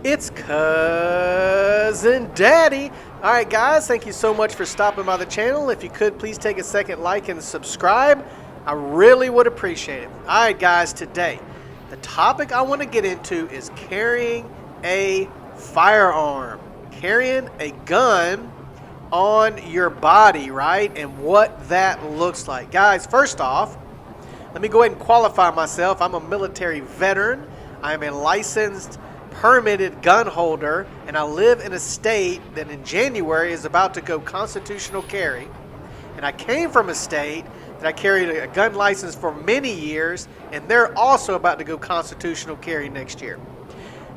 It's Cousin Daddy. All right, guys, thank you so much for stopping by the channel. If you could, please take a second, like and subscribe. I really would appreciate it. All right, guys, today, the topic I want to get into is carrying a firearm, carrying a gun on your body, right? And what that looks like. Guys, first off, let me go ahead and qualify myself. I'm a military veteran. I am a licensed, permitted gun holder, and I live in a state that in January is about to go constitutional carry. And I came from a state that I carried a gun license for many years, and they're also about to go constitutional carry next year.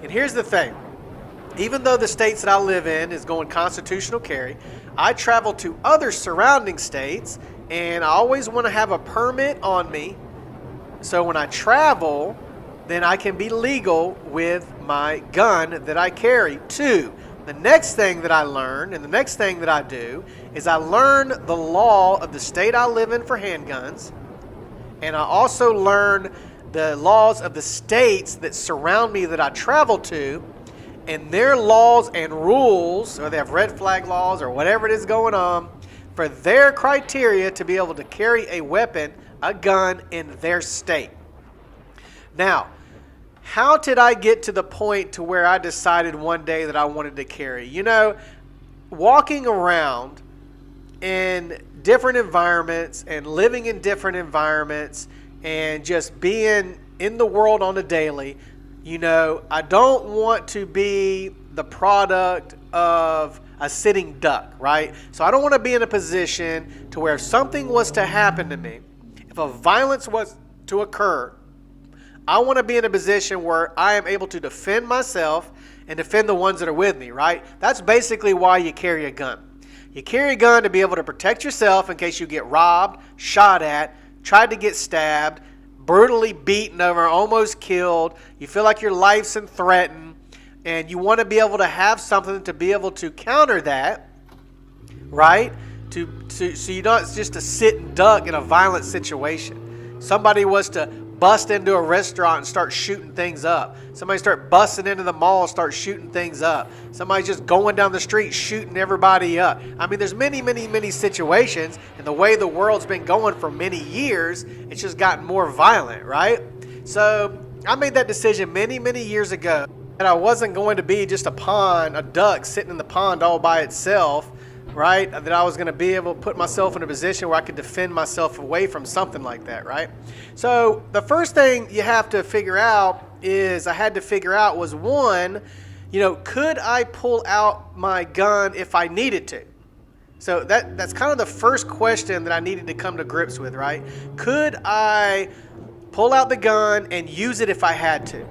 And here's the thing. Even though the states that I live in is going constitutional carry, I travel to other surrounding states, and I always want to have a permit on me. So when I travel, then I can be legal with my gun that I carry. Two, the next thing that I learn and the next thing that I do is I learn the law of the state I live in for handguns, and I also learn the laws of the states that surround me that I travel to, and their laws and rules, or they have red flag laws or whatever it is going on, for their criteria to be able to carry a weapon, a gun in their state. Now, how did I get to the point to where I decided one day that I wanted to carry? You know, walking around in different environments and living in different environments and just being in the world on a daily, you know, I don't want to be the product of a sitting duck, right? So I don't want to be in a position to where if something was to happen to me, if a violence was to occur, I want to be in a position where I am able to defend myself and defend the ones that are with me, right? That's basically why you carry a gun. You carry a gun to be able to protect yourself in case you get robbed, shot at, tried to get stabbed, brutally beaten over, almost killed. You feel like your life's in threatened, and you want to be able to have something to be able to counter that, right? So you don't just a sit duck in a violent situation. Somebody was to bust into a restaurant and start shooting things up. Somebody start busting into the mall, start shooting things up. Somebody's just going down the street shooting everybody up. I mean, there's many situations, and the way the world's been going for many years, it's just gotten more violent, right? So I made that decision many years ago that I wasn't going to be just a duck sitting in the pond all by itself, right? That I was going to be able to put myself in a position where I could defend myself away from something like that, right? So the first thing you have to figure out was one, you know, could I pull out my gun if I needed to? So that's kind of the first question that I needed to come to grips with, right? Could I pull out the gun and use it if I had to,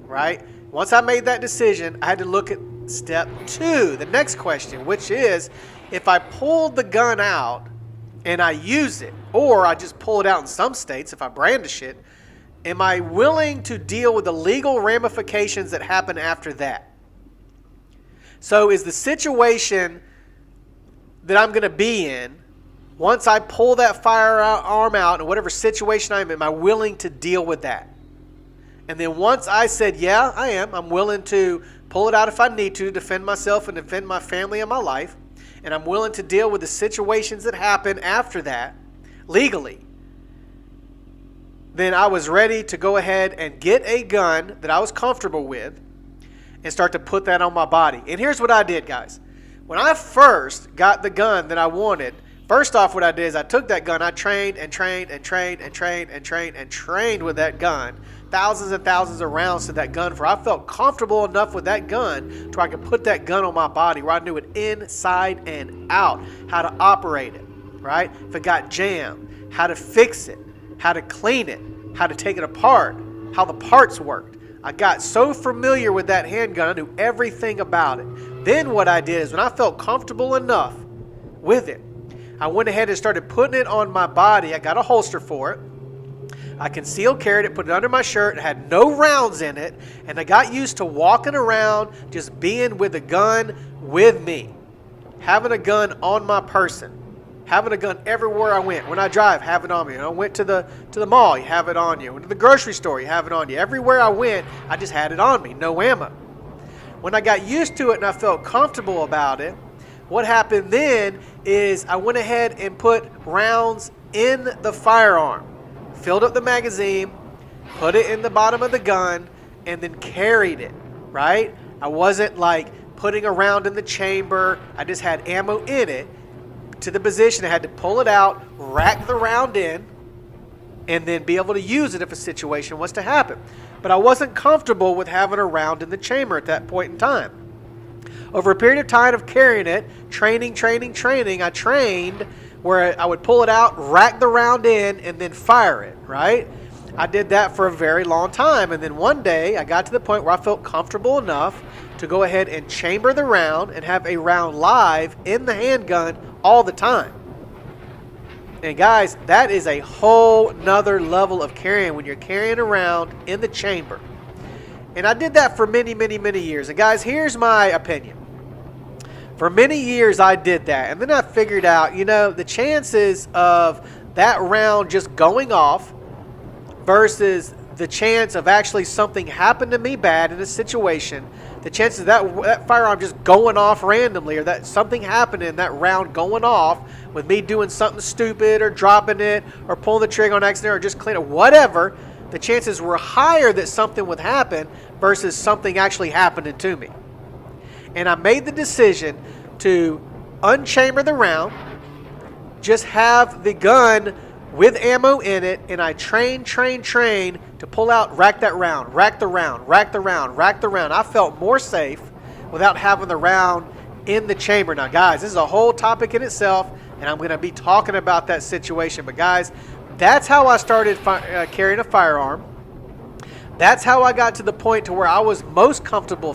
right? Once I made that decision, I had to look at step two, the next question, which is, if I pulled the gun out and I use it, or I just pull it out in some states if I brandish it, am I willing to deal with the legal ramifications that happen after that? So is the situation that I'm going to be in, once I pull that firearm out in whatever situation I'm in, am I willing to deal with that? And then once I said, yeah, I'm willing to pull it out if I need to defend myself and defend my family and my life, and I'm willing to deal with the situations that happen after that legally, then I was ready to go ahead and get a gun that I was comfortable with and start to put that on my body. And here's what I did, guys. When I first got the gun that I wanted, first off, what I did is I took that gun, I trained with that gun, thousands and thousands of rounds to that gun, for I felt comfortable enough with that gun to where I could put that gun on my body, where I knew it inside and out, how to operate it, right? If it got jammed, how to fix it, how to clean it, how to take it apart, how the parts worked. I got so familiar with that handgun, I knew everything about it. Then what I did is when I felt comfortable enough with it, I went ahead and started putting it on my body. I got a holster for it. I concealed carried it, put it under my shirt. It had no rounds in it. And I got used to walking around, just being with a gun with me. Having a gun on my person. Having a gun everywhere I went. When I drive, have it on me. When I went to the mall, you have it on you. Went to the grocery store, you have it on you. Everywhere I went, I just had it on me. No ammo. When I got used to it and I felt comfortable about it, what happened then is I went ahead and put rounds in the firearm, filled up the magazine, put it in the bottom of the gun, and then carried it, right? I wasn't like putting a round in the chamber. I just had ammo in it to the position. I had to pull it out, rack the round in, and then be able to use it if a situation was to happen. But I wasn't comfortable with having a round in the chamber at that point in time. Over a period of time of carrying it, training, I trained where I would pull it out, rack the round in, and then fire it, right? I did that for a very long time, and then one day I got to the point where I felt comfortable enough to go ahead and chamber the round and have a round live in the handgun all the time. And guys, that is a whole nother level of carrying when you're carrying around in the chamber. And I did that for many years. And guys, here's my opinion. For many years I did that, and then I figured out, the chances of that round just going off versus the chance of actually something happened to me bad in a situation, the chances of that firearm just going off randomly, or that something happening, that round going off with me doing something stupid or dropping it or pulling the trigger on accident or just clean it, whatever, the chances were higher that something would happen versus something actually happening to me. And I made the decision to unchamber the round, just have the gun with ammo in it, and I train to pull out, rack the round. I felt more safe without having the round in the chamber. Now, guys, this is a whole topic in itself, and I'm going to be talking about that situation. But, guys, that's how I started carrying a firearm. That's how I got to the point to where I was most comfortable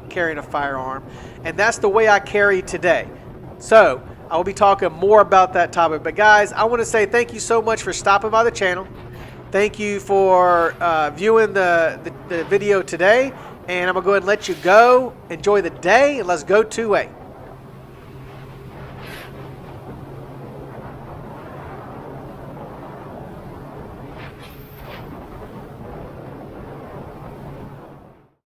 carrying a firearm, and that's the way I carry today. So I will be talking more about that topic. But guys, I want to say thank you so much for stopping by the channel. Thank you for viewing the video today. And I'm going to go ahead and let you go. Enjoy the day, and let's go 2A.